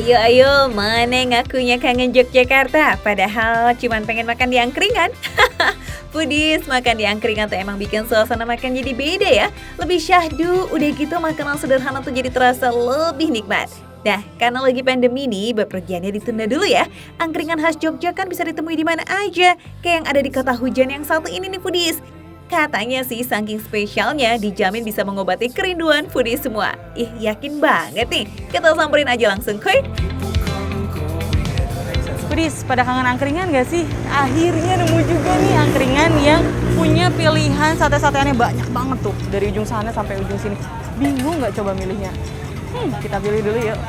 Ayo, mana ngakunya kangen Yogyakarta, padahal cuman pengen makan di angkringan. Foodies, makan di angkringan tuh emang bikin suasana makan jadi beda ya. Lebih syahdu, udah gitu makanan sederhana tuh jadi terasa lebih nikmat. Nah, karena lagi pandemi nih, bepergiannya ditunda dulu ya. Angkringan khas Jogja kan bisa ditemui di mana aja, kayak yang ada di kota hujan yang satu ini nih Foodies. Katanya sih saking spesialnya dijamin bisa mengobati kerinduan foodies semua. Ih, yakin banget nih. Kita samperin aja langsung kuy. Foodies, pada kangen angkringan gak sih? Akhirnya nemu juga nih angkringan yang punya pilihan sate-sateannya banyak banget tuh. Dari ujung sana sampai ujung sini. Bingung gak coba milihnya? Kita pilih dulu yuk.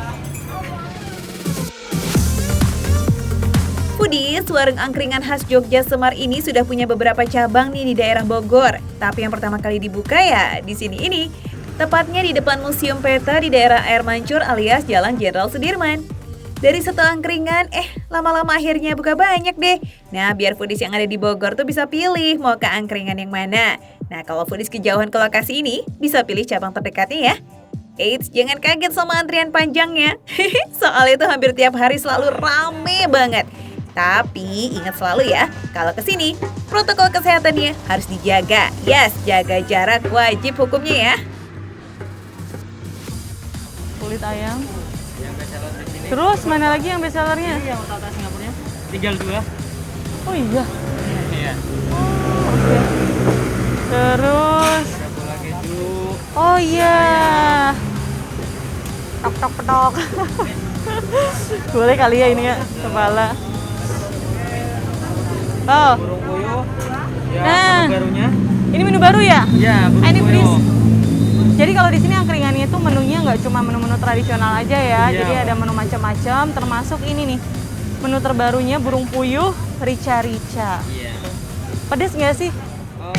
Foodies, warung angkringan khas Jogja Semar ini sudah punya beberapa cabang nih di daerah Bogor. Tapi yang pertama kali dibuka ya di sini ini. Tepatnya di depan Museum Peta di daerah Air Mancur alias Jalan Jenderal Sudirman. Dari satu angkringan, lama-lama akhirnya buka banyak deh. Nah, biar foodies yang ada di Bogor tuh bisa pilih mau ke angkringan yang mana. Nah, kalau foodies kejauhan ke lokasi ini, bisa pilih cabang terdekatnya ya. Eits, jangan kaget sama antrian panjangnya. Soalnya itu hampir tiap hari selalu rame banget. Tapi ingat selalu ya, kalau kesini, protokol kesehatannya harus dijaga. Yes, jaga jarak wajib hukumnya ya. Kulit ayam. Terus mana lagi yang bestsellernya? Yang utama Singapurnya tinggal 2. Oh iya. Iya. Oke. Terus. Bola keju. Oh iya. Tok. Boleh kali ya ini ya, kepala. Oh. Burung puyuh. Ya, Nah. menu barunya. Ini menu baru ya? Iya, burung Ini puyuh. Foodies. Jadi kalau di sini angkringannya itu menunya nggak cuma menu-menu tradisional aja ya. Iya. Jadi ada menu macam-macam, termasuk ini nih. Menu terbarunya burung puyuh rica-rica. Iya. Pedes nggak sih? Oh,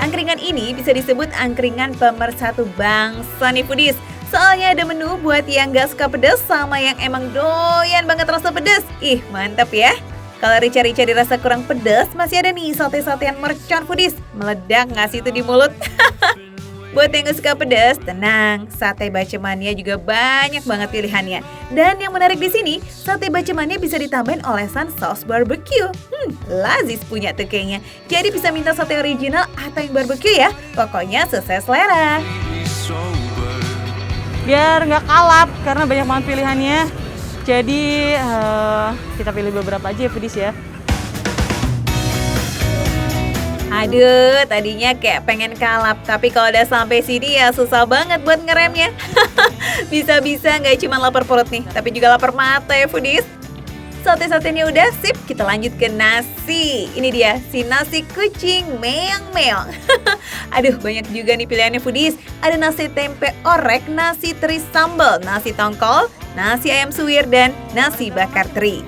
Angkringan ini bisa disebut angkringan pemersatu bangsa nih Foodies. Soalnya ada menu buat yang gak suka pedas sama yang emang doyan banget rasa pedas. Ih, mantap ya. Kalau rica-rica dirasa kurang pedas, masih ada nih sate-satean mercon Foodies. Meledak nggak sih itu di mulut? Buat yang gak suka pedas, tenang. Sate bacemannya juga banyak banget pilihannya. Dan yang menarik di sini, sate bacemannya bisa ditambahin olesan saus barbecue. Lazis punya tuh kayaknya. Jadi bisa minta sate original atau yang barbecue ya. Pokoknya sesuai selera. Biar nggak kalap karena banyak banget pilihannya. Jadi kita pilih beberapa aja ya Foodies ya. Aduh, tadinya kayak pengen kalap, tapi kalau udah sampai sini ya susah banget buat ngeremnya. Bisa-bisa nggak cuma lapar perut nih, tapi juga lapar mata ya Foodies. Sate-satenya udah sip, kita lanjut ke nasi. Ini dia, si nasi kucing meong-meong. Aduh, banyak juga nih pilihannya Foodies. Ada nasi tempe orek, nasi teri sambal, nasi tongkol, nasi ayam suwir, dan nasi bakar teri.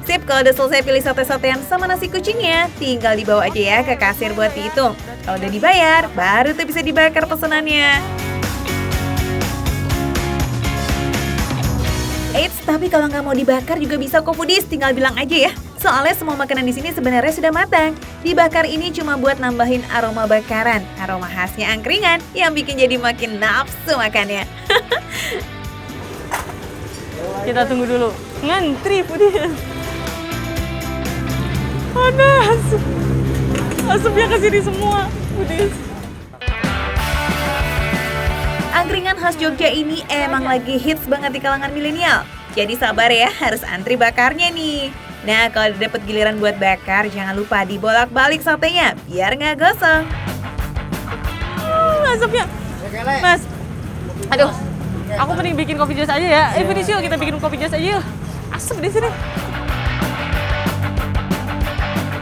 Sip, kalau udah selesai pilih sate-satean sama nasi kucingnya, tinggal dibawa aja ya ke kasir buat dihitung. Kalau udah dibayar, baru tuh bisa dibakar pesanannya. Eits, tapi kalau nggak mau dibakar juga bisa kok Foodies, tinggal bilang aja ya. Soalnya semua makanan di sini sebenarnya sudah matang. Dibakar ini cuma buat nambahin aroma bakaran, aroma khasnya angkringan yang bikin jadi makin nafsu makannya. Kita tunggu dulu. Ngantri Foodies. Panas. Asapnya kesini semua Foodies. Angkringan khas Jogja ini emang lagi hits banget di kalangan milenial. Jadi sabar ya, harus antri bakarnya nih. Nah, kalau dapet giliran buat bakar, jangan lupa dibolak-balik satenya, biar nggak gosong. Asapnya. Mas. Aduh. Aku mending bikin kopi jos aja ya. Foodies yuk, kita bikin kopi jos aja yuk. Asap di sini.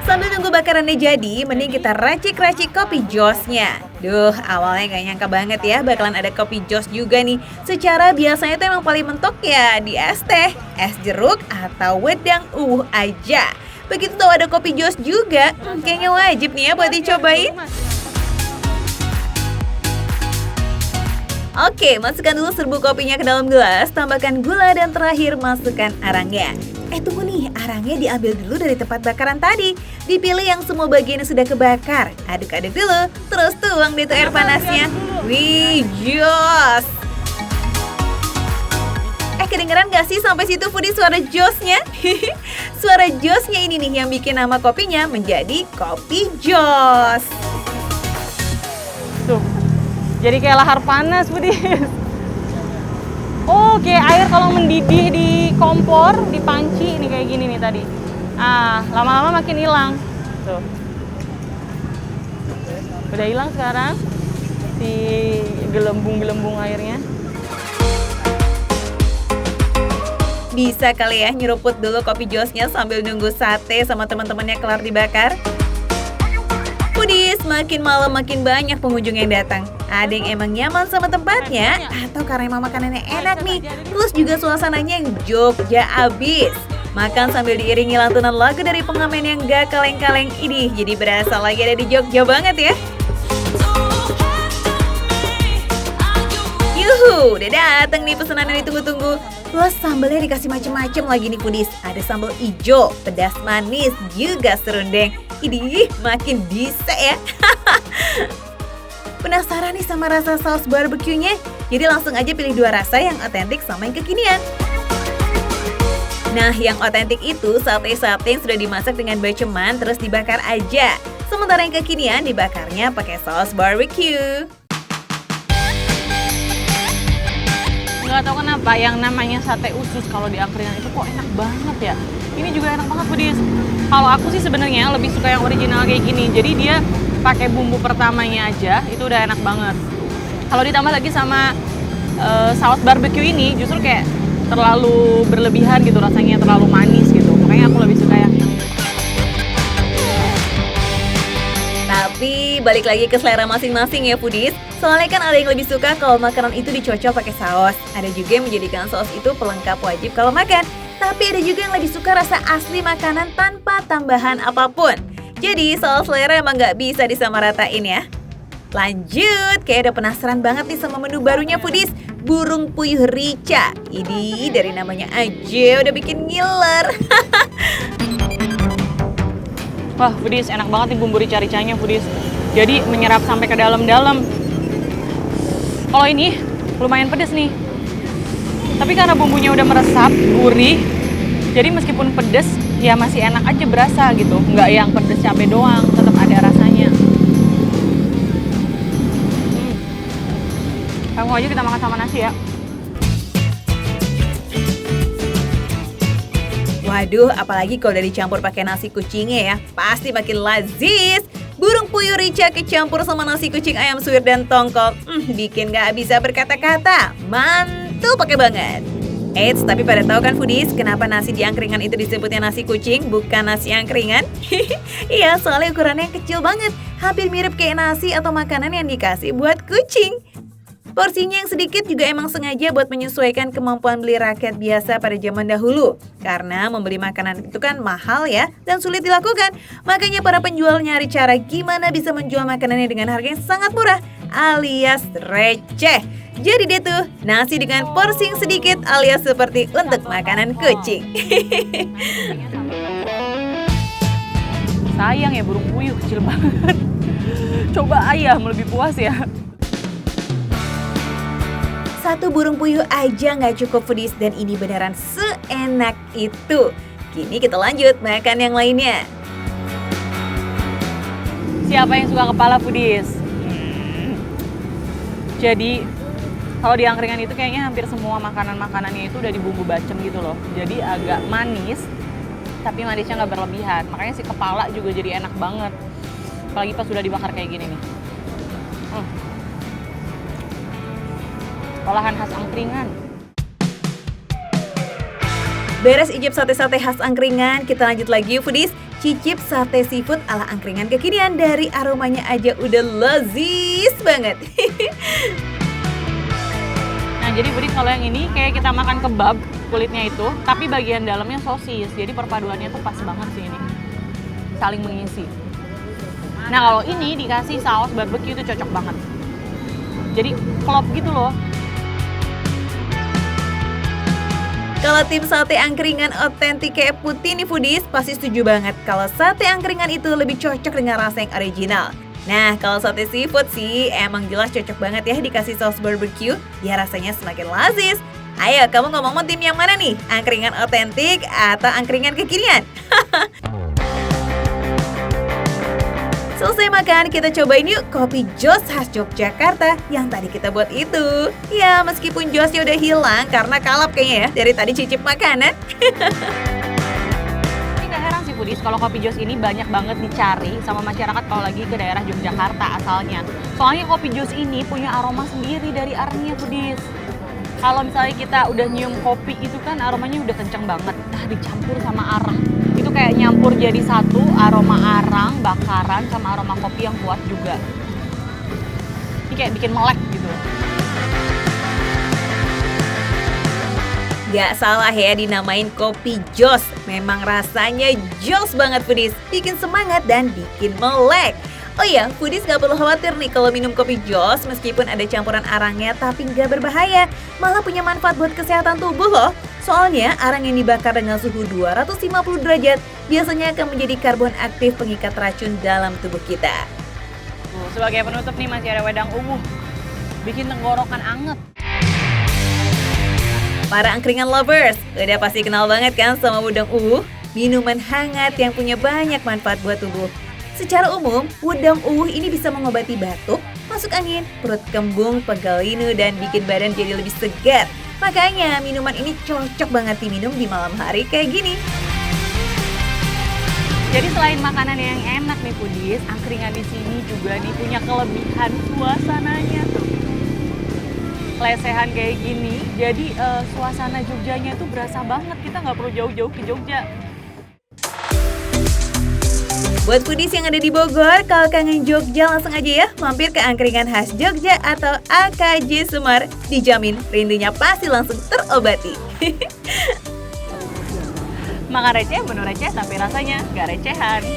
Sambil nunggu bakarannya jadi, mending kita racik-racik kopi josnya. Duh, awalnya gak nyangka banget ya bakalan ada kopi jos juga nih. Secara biasanya tuh emang paling mentok ya di es teh, es jeruk, atau wedang aja. Begitu tuh ada kopi jos juga, kayaknya wajib nih ya buat dicobain. Oke, masukkan dulu serbuk kopinya ke dalam gelas, tambahkan gula, dan terakhir masukkan arangnya. Tunggu nih, arangnya diambil dulu dari tempat bakaran tadi. Dipilih yang semua bagiannya sudah kebakar. Aduk-aduk dulu, terus tuang deh tuh air panasnya. Wih, jos! kedengeran gak sih sampai situ foodies suara josnya? Suara josnya ini nih yang bikin nama kopinya menjadi Kopi Jos. Tuh, jadi kayak lahar panas foodies. Oh, kayak air kalau mendidih di kompor, di panci, ini kayak gini nih tadi. Ah, lama-lama makin hilang. Tuh. Udah hilang sekarang si gelembung-gelembung airnya. Bisa kali ya nyeruput dulu kopi josnya sambil nunggu sate sama teman-temannya kelar dibakar. Foodies, makin malam makin banyak pengunjung yang datang. Ada yang emang nyaman sama tempatnya, atau karena emang makanannya enak nih. Plus juga suasananya yang Jogja abis. Makan sambil diiringi lantunan lagu dari pengamen yang gak kaleng-kaleng ini. Jadi berasa lagi ada di Jogja banget ya. Yuhu, udah dateng nih pesanan yang ditunggu-tunggu. Plus sambalnya dikasih macem-macem lagi nih foodies. Ada sambal ijo, pedas manis, juga serundeng. Idih, makin bisa ya. Penasaran nih sama rasa saus barbeque-nya? Jadi langsung aja pilih 2 rasa yang otentik sama yang kekinian. Nah, yang otentik itu sate-sate yang sudah dimasak dengan baceman terus dibakar aja. Sementara yang kekinian dibakarnya pakai saus barbecue. Nggak tahu kenapa yang namanya sate usus kalau di angkringan itu kok enak banget ya. Ini juga enak banget foodies. Kalau aku sih sebenarnya lebih suka yang original kayak gini. Jadi dia pakai bumbu pertamanya aja itu udah enak banget. Kalau ditambah lagi sama saus barbecue ini justru kayak terlalu berlebihan gitu, rasanya terlalu manis gitu. Makanya aku lebih suka yang ini. Tapi balik lagi ke selera masing-masing ya foodies. Soalnya kan ada yang lebih suka kalau makanan itu dicocol pakai saus. Ada juga yang menjadikan saus itu pelengkap wajib kalau makan. Tapi ada juga yang lebih suka rasa asli makanan tanpa tambahan apapun. Jadi soal selera emang gak bisa disamaratain ya. Lanjut, kayak udah penasaran banget nih sama menu barunya foodies. Burung puyuh rica. Ini dari namanya aja udah bikin ngiler. Wah foodies, enak banget nih bumbu rica-ricanya foodies. Jadi menyerap sampai ke dalam-dalam. Kalau ini lumayan pedas nih. Tapi karena bumbunya udah meresap, gurih, jadi meskipun pedas, ya masih enak aja berasa gitu. Nggak yang pedas cabai doang, tetap ada rasanya. Langsung aja kita makan sama nasi ya. Waduh, apalagi kalau udah dicampur pakai nasi kucingnya ya, pasti makin lazis. Burung puyuh rica kecampur sama nasi kucing ayam suwir dan tongkol, bikin gak bisa berkata-kata. Mantul pakai banget. Eits, tapi pada tahu kan foodies, kenapa nasi di angkringan itu disebutnya nasi kucing, bukan nasi angkringan? Iya, soalnya ukurannya kecil banget, hampir mirip kayak nasi atau makanan yang dikasih buat kucing. Porsinya yang sedikit juga emang sengaja buat menyesuaikan kemampuan beli rakyat biasa pada zaman dahulu. Karena membeli makanan itu kan mahal ya, dan sulit dilakukan. Makanya para penjual nyari cara gimana bisa menjual makanannya dengan harga yang sangat murah, alias receh. Jadi deh tuh, nasi dengan porsi yang sedikit alias seperti untuk makanan kucing. Sayang ya burung puyuh, kecil banget. Coba ayam lebih puas ya. Satu burung puyuh aja nggak cukup foodies dan ini beneran seenak itu. Kini kita lanjut makan yang lainnya. Siapa yang suka kepala foodies? Jadi kalau di angkringan itu kayaknya hampir semua makanan-makanannya itu udah dibumbu bacem gitu loh. Jadi agak manis, tapi manisnya nggak berlebihan. Makanya si kepala juga jadi enak banget. Apalagi pas sudah dibakar kayak gini nih. Olahan khas angkringan. Beres icip sate-sate khas angkringan, kita lanjut lagi yuk foodies. Cicip sate seafood ala angkringan kekinian, dari aromanya aja udah lazis banget. Nah jadi foodies, kalau yang ini kayak kita makan kebab kulitnya itu, tapi bagian dalamnya sosis. Jadi perpaduannya tuh pas banget sih ini. Saling mengisi. Nah kalau ini dikasih saus barbecue itu cocok banget. Jadi klop gitu loh. Kalau tim sate angkringan otentik kayak putih nih foodies, pasti setuju banget kalau sate angkringan itu lebih cocok dengan rasa yang original. Nah, kalau sate seafood sih emang jelas cocok banget ya dikasih saus barbecue, ya rasanya semakin lazis. Ayo, kamu ngomong tim yang mana nih? Angkringan otentik atau angkringan kekinian? Selesai makan, kita cobain yuk kopi Jos khas Yogyakarta yang tadi kita buat itu. Ya, meskipun Josnya udah hilang karena kalap kayaknya ya dari tadi cicip makanan. Ini gak heran sih Foodies, kalau kopi Jos ini banyak banget dicari sama masyarakat kalau lagi ke daerah Yogyakarta asalnya. Soalnya kopi Jos ini punya aroma sendiri dari arangnya Foodies. Kalau misalnya kita udah nyium kopi itu kan aromanya udah kenceng banget. Nah, dicampur sama arang. Itu kayak nyampur jadi satu, aroma arang, bakaran, sama aroma kopi yang kuat juga. Ini kayak bikin melek gitu. Gak salah ya dinamain kopi Jos. Memang rasanya jos banget Foodies. Bikin semangat dan bikin melek. Oh iya, Foodies gak perlu khawatir nih kalau minum kopi Jos meskipun ada campuran arangnya tapi gak berbahaya. Malah punya manfaat buat kesehatan tubuh loh. Soalnya arang yang dibakar dengan suhu 250 derajat biasanya akan menjadi karbon aktif pengikat racun dalam tubuh kita. Tuh, sebagai penutup nih masih ada wedang ungu. Bikin tenggorokan anget. Para angkringan lovers, udah pasti kenal banget kan sama wedang uwuh? Minuman hangat yang punya banyak manfaat buat tubuh. Secara umum, wedang uwuh ini bisa mengobati batuk, masuk angin, perut kembung, pegal linu, dan bikin badan jadi lebih segar. Makanya minuman ini cocok banget diminum di malam hari kayak gini. Jadi selain makanan yang enak nih Foodies, angkringan di sini juga nih punya kelebihan suasananya tuh. Lesehan kayak gini, jadi suasana Jogjanya tuh berasa banget. Kita nggak perlu jauh-jauh ke Jogja. Buat Foodies yang ada di Bogor, kalau kangen Jogja langsung aja ya mampir ke angkringan khas Jogja atau AKJ Semar. Dijamin rindunya pasti langsung terobati. Makan receh, menu receh tapi rasanya nggak recehan.